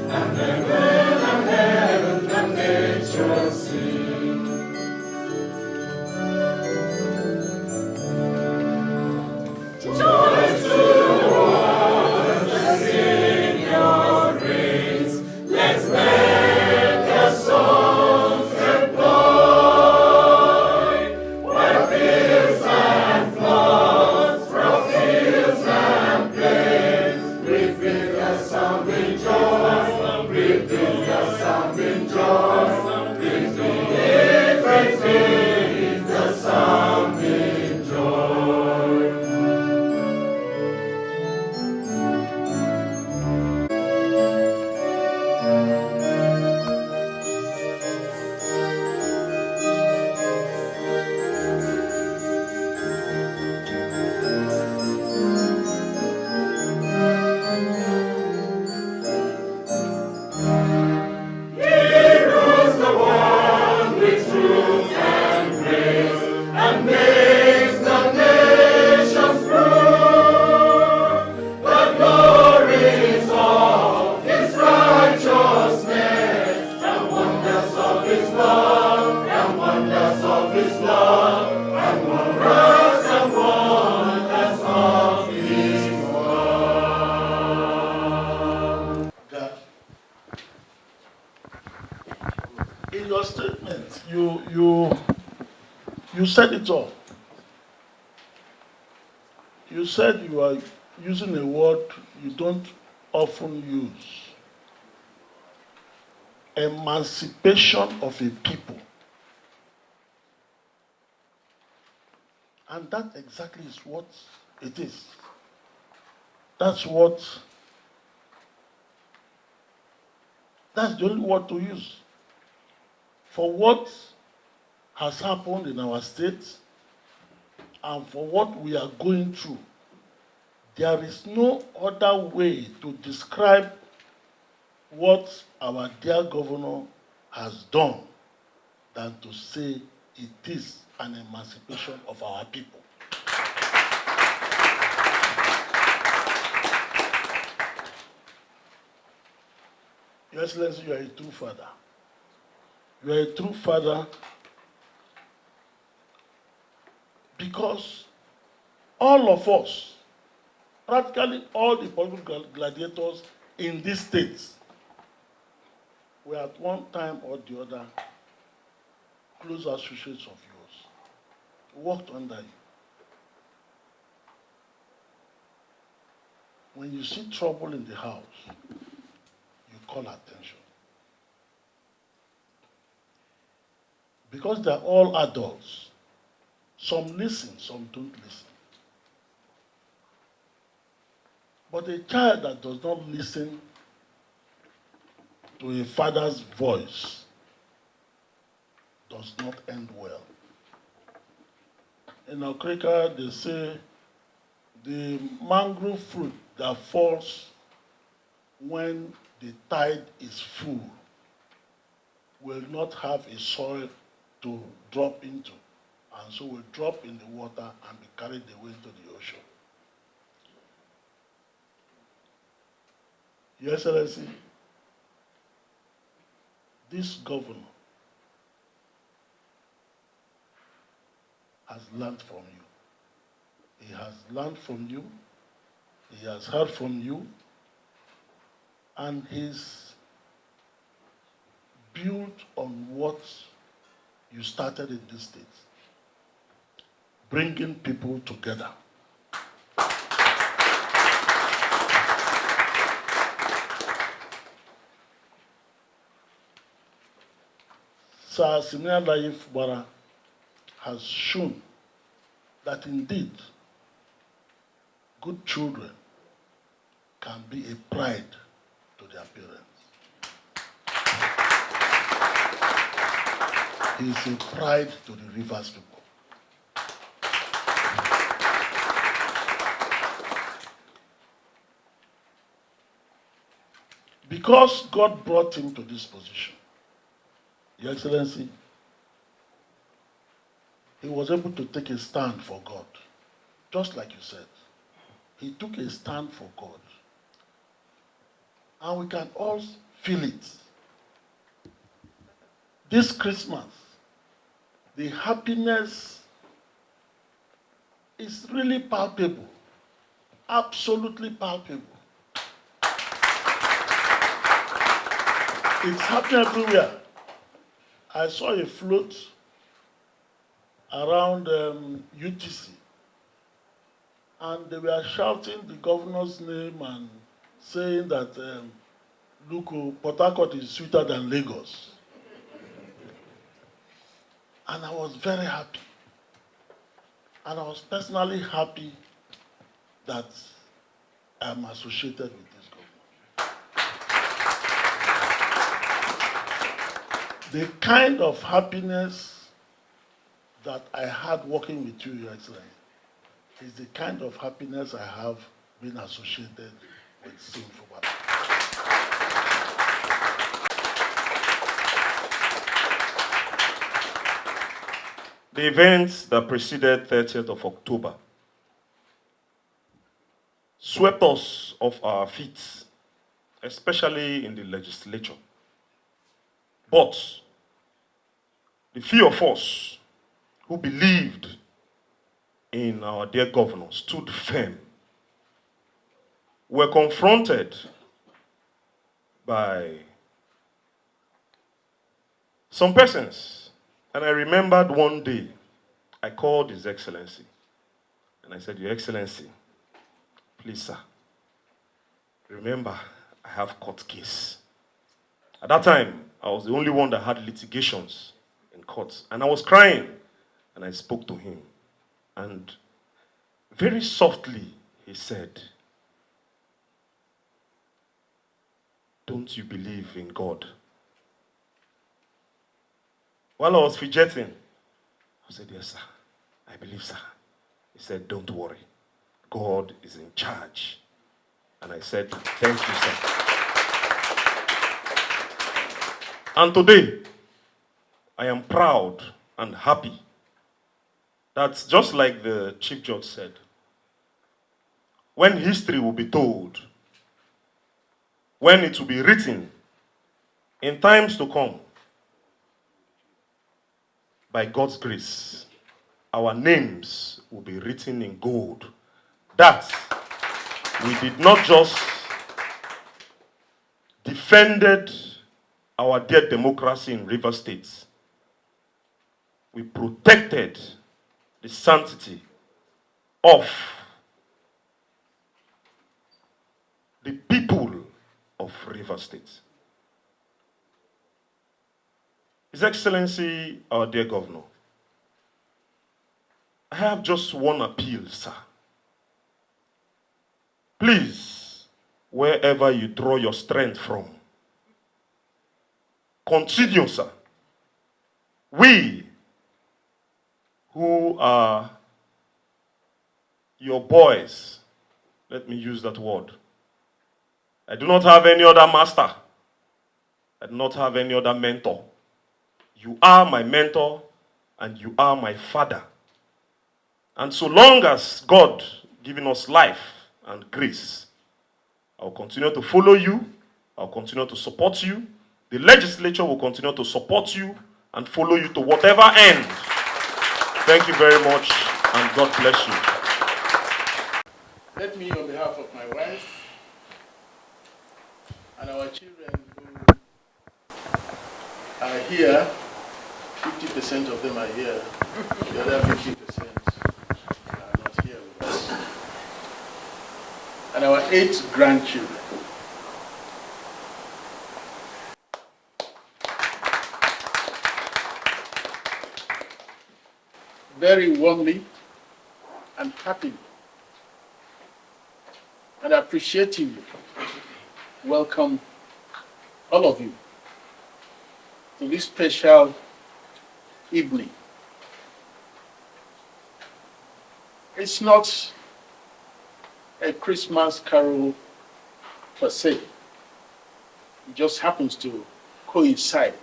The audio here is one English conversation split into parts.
and heaven and nature sing. Joy to the world, the Savior reigns. Let's make the songs employ. While fields and floods, from fields and plains, we feel the sounding joy, we feel the sounding joy, we feel the sounding joy. In your statement, you said it all. You said you are using a word you don't often use. Emancipation of a people. And that exactly is what it is. That's the only word to use. For what has happened in our state and for what we are going through, there is no other way to describe what our dear governor has done than to say it is an emancipation of our people. Your Excellency, you are a true father. You are a true father because all of us, practically all the political gladiators in these states, were at one time or the other close associates of yours, worked under you. When you see trouble in the house, you call attention. Because they're all adults, some listen, some don't listen. But a child that does not listen to a father's voice does not end well. In Africa, they say the mangrove fruit that falls when the tide is full will not have a soil to drop into, and so will drop in the water and be carried away into the ocean. Your Excellency, this governor has learned from you. He has learned from you, he has heard from you, and he's built on what you started in this state, bringing people together. Sir Simeon Fubara has shown that indeed good children can be a pride to their parents. He is a pride to the Rivers people. Because God brought him to this position, Your Excellency, he was able to take a stand for God, just like you said. He took a stand for God. and we can all feel it. This Christmas, the happiness is really palpable, absolutely palpable. It's happening everywhere. I saw a float around UTC, and they were shouting the governor's name and saying that, look, Port Harcourt is sweeter than Lagos. And I was very happy. And I was personally happy that I'm associated with this government. The kind of happiness that I had working with you, Your Excellency, is the kind of happiness I have been associated with Fubara. The events that preceded 30th of October swept us off our feet, especially in the legislature. But the few of us who believed in our dear governor stood firm. Were confronted by some persons. And I remembered one day, I called His Excellency. And I said, Your Excellency, please, sir, remember, I have court case. At that time, I was the only one that had litigations in court. And I was crying. And I spoke to him. And very softly, he said, don't you believe in God? While I was fidgeting, I said, yes, sir. I believe, sir. He said, don't worry. God is in charge. And I said, thank you, sir. And today, I am proud and happy that just like the Chief Judge said, when history will be told, when it will be written in times to come, by God's grace, our names will be written in gold. That we did not just defended our dear democracy in River State. We protected the sanctity of the people of River State. His Excellency, our dear Governor, I have just one appeal, sir. Please, wherever you draw your strength from, continue, sir. We, who are your boys, let me use that word. I do not have any other master. I do not have any other mentor. You are my mentor and you are my father. And so long as God giving us life and grace, I'll continue to follow you. I'll continue to support you. The legislature will continue to support you and follow you to whatever end. Thank you very much and God bless you. Let me, on behalf of my wife and our children who are here, 50% of them are here, the other 50% are not here with us, and our 8 grandchildren. Very warmly and happily and appreciatively welcome all of you to this special evening. It's not a Christmas carol per se. It just happens to coincide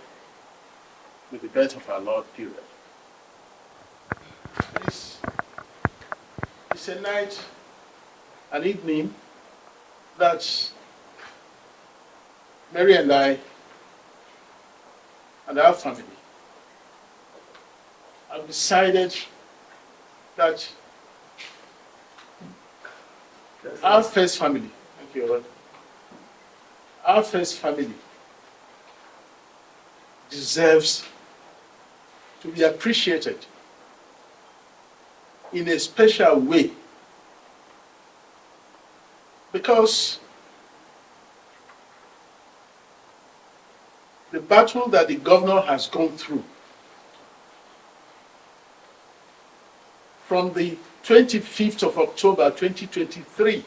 with the birth of our Lord, period. It's a night, an evening that Mary and I and our family have decided that our first family, thank you, Lord, our first family deserves to be appreciated in a special way, because the battle that the governor has gone through from the 25th of October 2023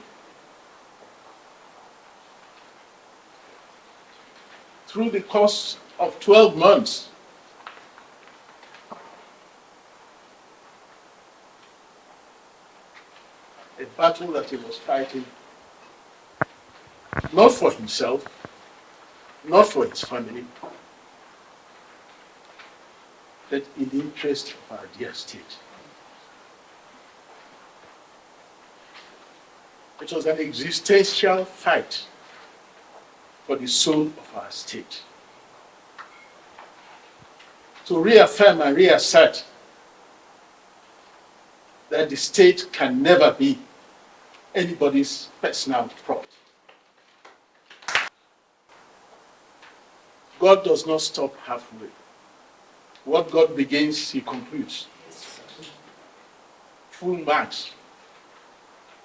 through the course of 12 months, a battle that he was fighting not for himself, not for his family, but in the interest of our dear state. It was an existential fight for the soul of our state. To reaffirm and reassert that the state can never be anybody's personal property. God does not stop halfway. What God begins, he concludes. Full marks,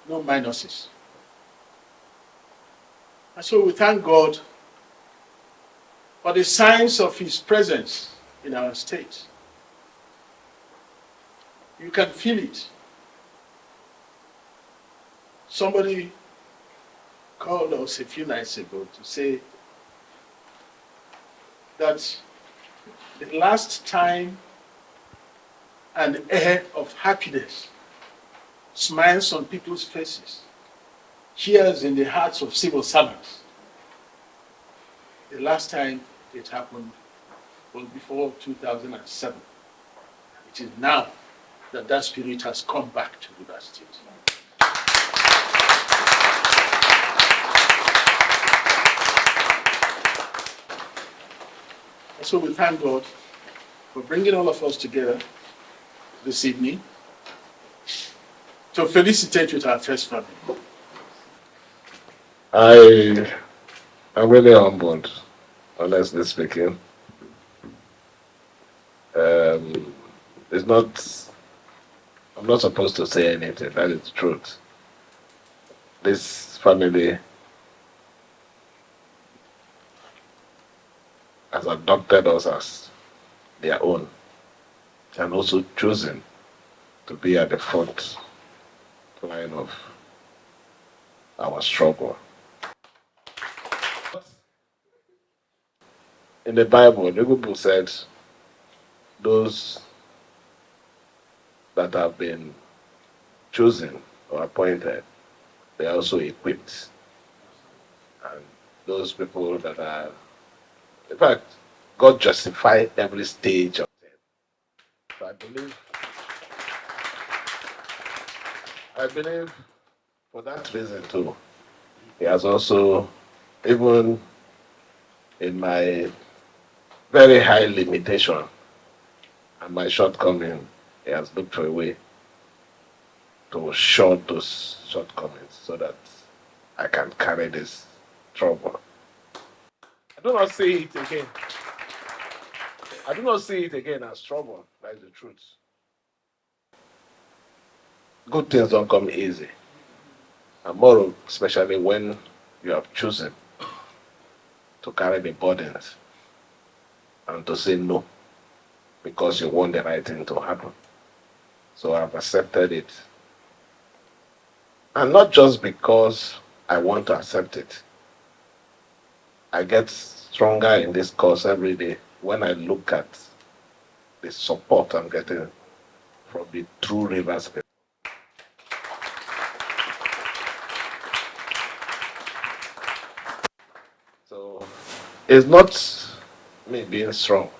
no minuses. And so we thank God for the signs of his presence in our state. You can feel it. Somebody called us a few nights ago to say that the last time an air of happiness smiles on people's faces, cheers in the hearts of civil servants, the last time it happened was before 2007. It is now that that spirit has come back to River State. And so we thank God for bringing all of us together this evening to felicitate with our first family. I am really humbled, honestly speaking. It's not, I'm not supposed to say anything, that is the truth. This family has adopted us as their own and also chosen to be at the front line of our struggle. In the Bible, the Bible said, those that have been chosen or appointed, they are also equipped. And those people that are, in fact, God justified every stage of them. So I believe for that reason too, He has also, even in my very high limitation and my shortcoming, He has looked for a way to short those shortcomings so that I can carry this trouble. I do not see it again. I do not see it again as trouble. That is the truth. Good things don't come easy. And more especially when you have chosen to carry the burdens and to say no because you want the right thing to happen. So I've accepted it. And not just because I want to accept it. I get stronger in this cause every day when I look at the support I'm getting from the true Rivers people. So it's not me being strong.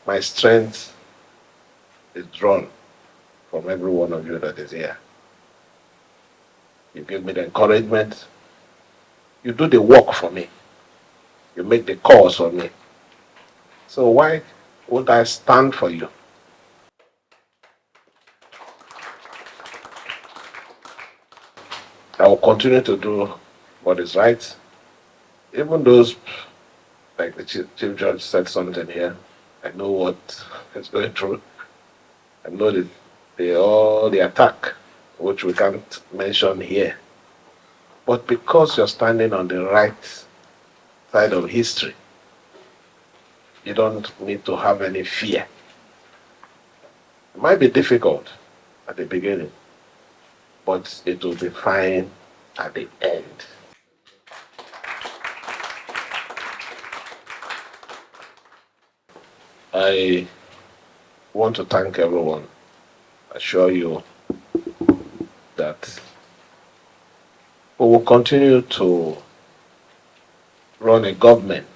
My strength is drawn from every one of you that is here. You give me the encouragement. You do the work for me. You make the calls for me. So why would I stand for you? I will continue to do what is right. Even those, like the Chief Judge said something here, I know what is going through. I know that all the attack, which we can't mention here. But because you're standing on the right side of history, you don't need to have any fear. It might be difficult at the beginning, but it will be fine at the end. I want to thank everyone. Assure you that we will continue to run a government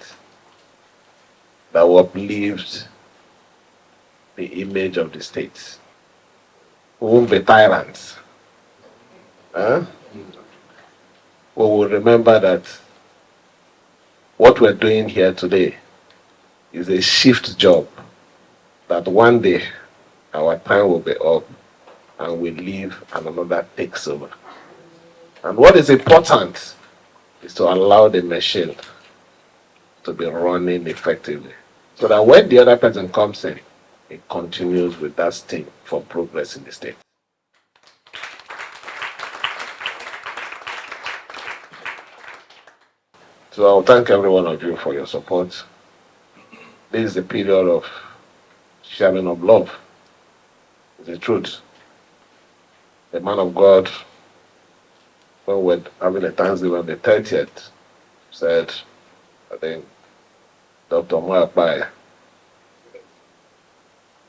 that will uplift the image of the state. We won't be tyrants. Huh? We will remember that what we're doing here today is a shift job, that one day our time will be up and we leave and another takes over. And what is important is to allow the machine to be running effectively, so that when the other person comes in, it continues with that sting for progress in the state. So I'll thank every one of you for your support. This is a period of sharing of love. It's the truth. The man of God, when we're having a Thanksgiving on the 30th, said, I think, Dr. Moapai,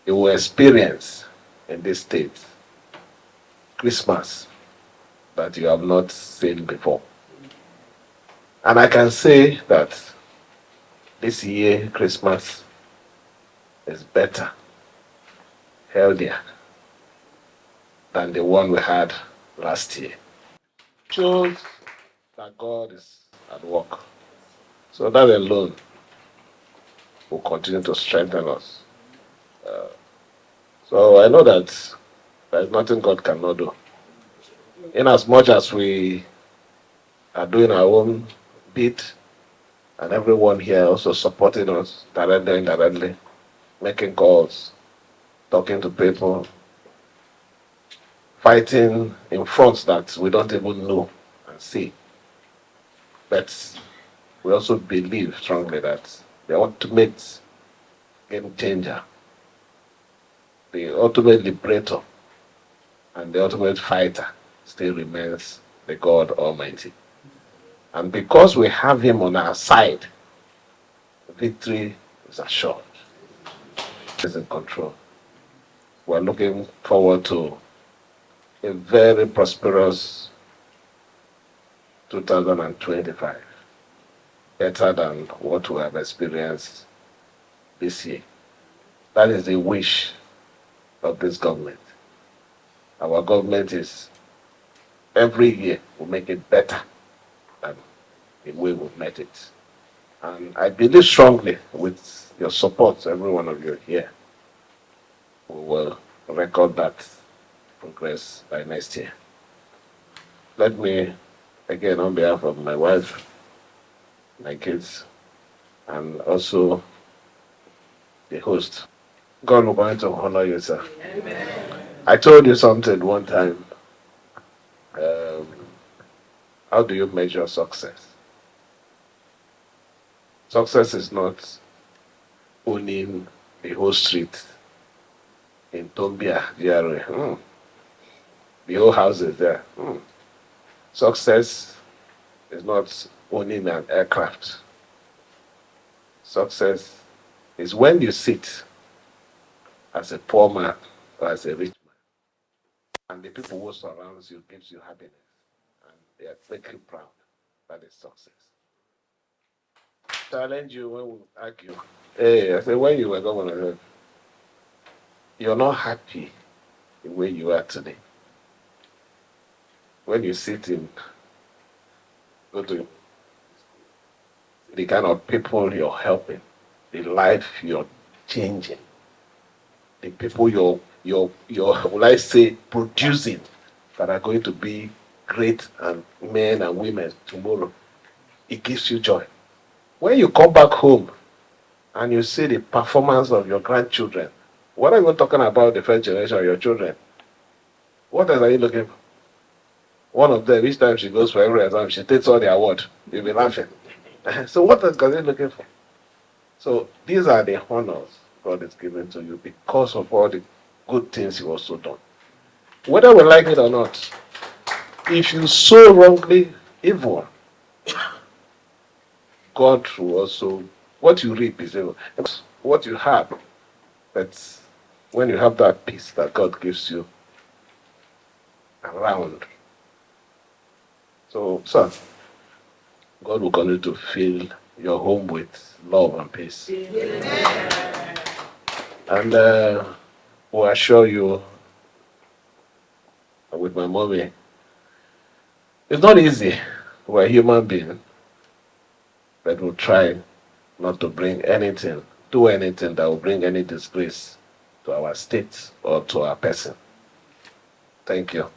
you will experience in this state Christmas that you have not seen before. And I can say that this year Christmas is better, healthier than the one we had last year. Shows that God is at work. So that alone will continue to strengthen us. So I know that there is nothing God cannot do. In as much as we are doing our own bit, and everyone here also supporting us directly and indirectly, making calls, talking to people, fighting in fronts that we don't even know and see. But we also believe strongly that the ultimate game changer, the ultimate liberator, and the ultimate fighter still remains the God Almighty. And because we have him on our side, victory is assured. He's in control. We're looking forward to a very prosperous 2025, better than what we have experienced this year. That is the wish of this government. Our government is, every year, will make it better than the way we've met it. And I believe strongly, with your support, every one of you here, we will record that progress by next year. Let me, again, on behalf of my wife, my kids, and also the host, God will going to honor you, sir. Amen. I told you something one time. How do you measure success? Success is not owning the whole street in Tombia, GRA. The whole house is there. Success is not owning an aircraft. Success is when you sit as a poor man or as a rich man, and the people who surround you gives you happiness, and they make you proud. That is success. Challenge you when we argue. Hey, I say, when you were governor, you're not happy the way you are today. When you sit in, go to the kind of people you're helping, the life you're changing, the people you're will I say, producing that are going to be great and men and women tomorrow. It gives you joy. When you come back home and you see the performance of your grandchildren, what are you talking about the first generation of your children? What else are you looking for? One of them, each time she goes for every exam, she takes all the award. You'll be laughing. So what else are you looking for? So these are the honors God is giving to you because of all the good things you also done. Whether we like it or not, if you sow wrongly evil, God will also, what you reap is evil. What you have, that's when you have that peace that God gives you around. So, son, God will continue to fill your home with love and peace. Amen. And will assure you, with my mommy, it's not easy. We're a human being, but we'll try not to bring anything, do anything that will bring any disgrace to our state or to our person. Thank you.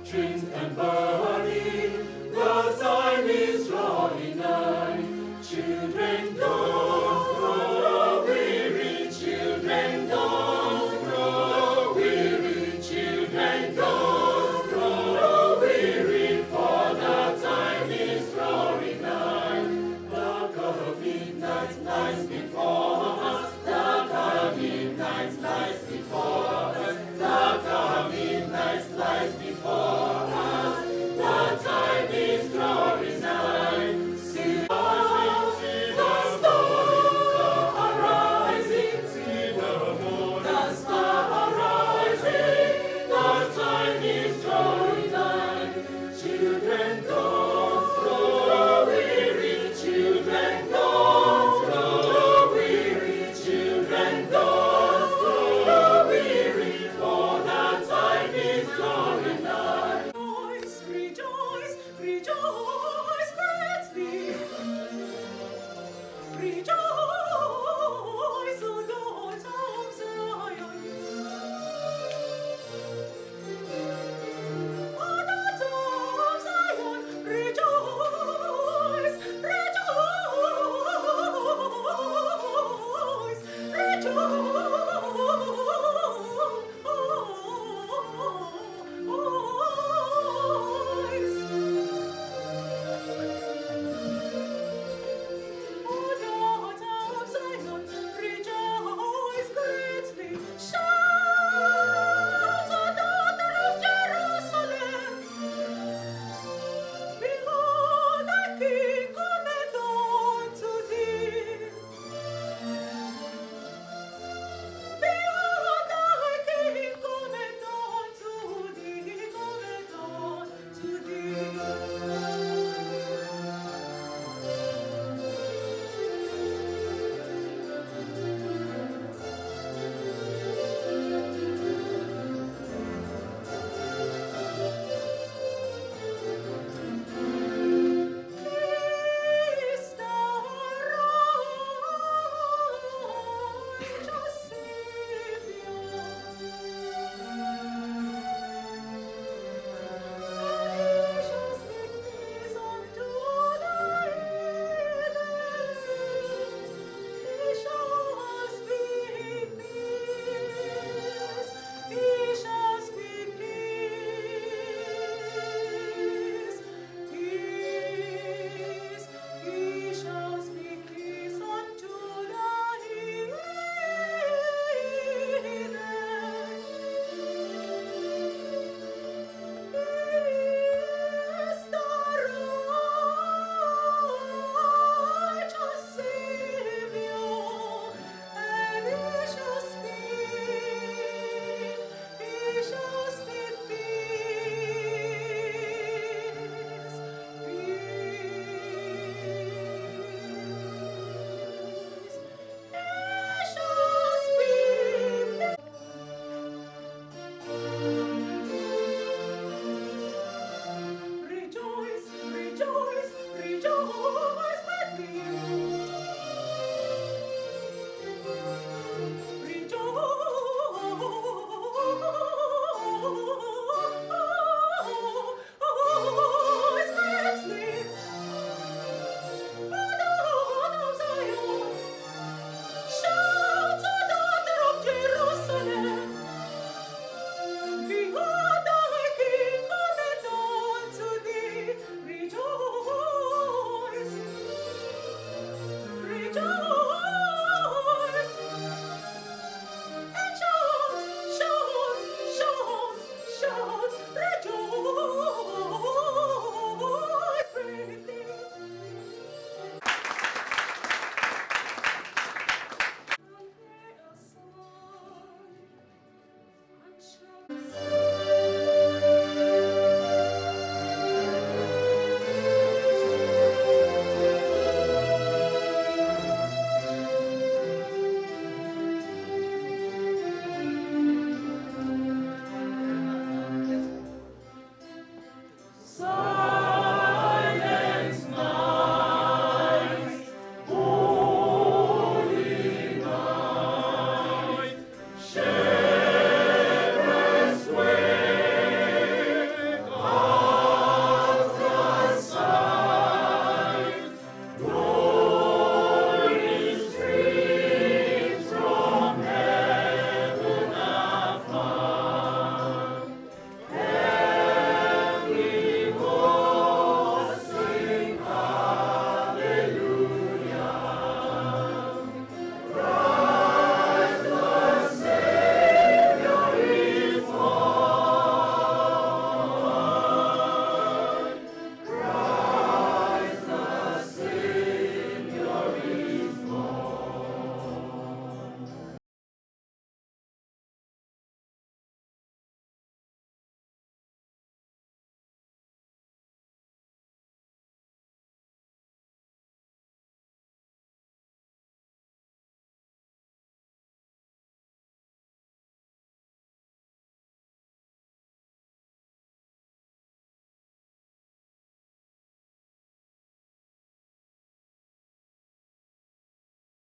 strength and body, the time is drawing nigh. Children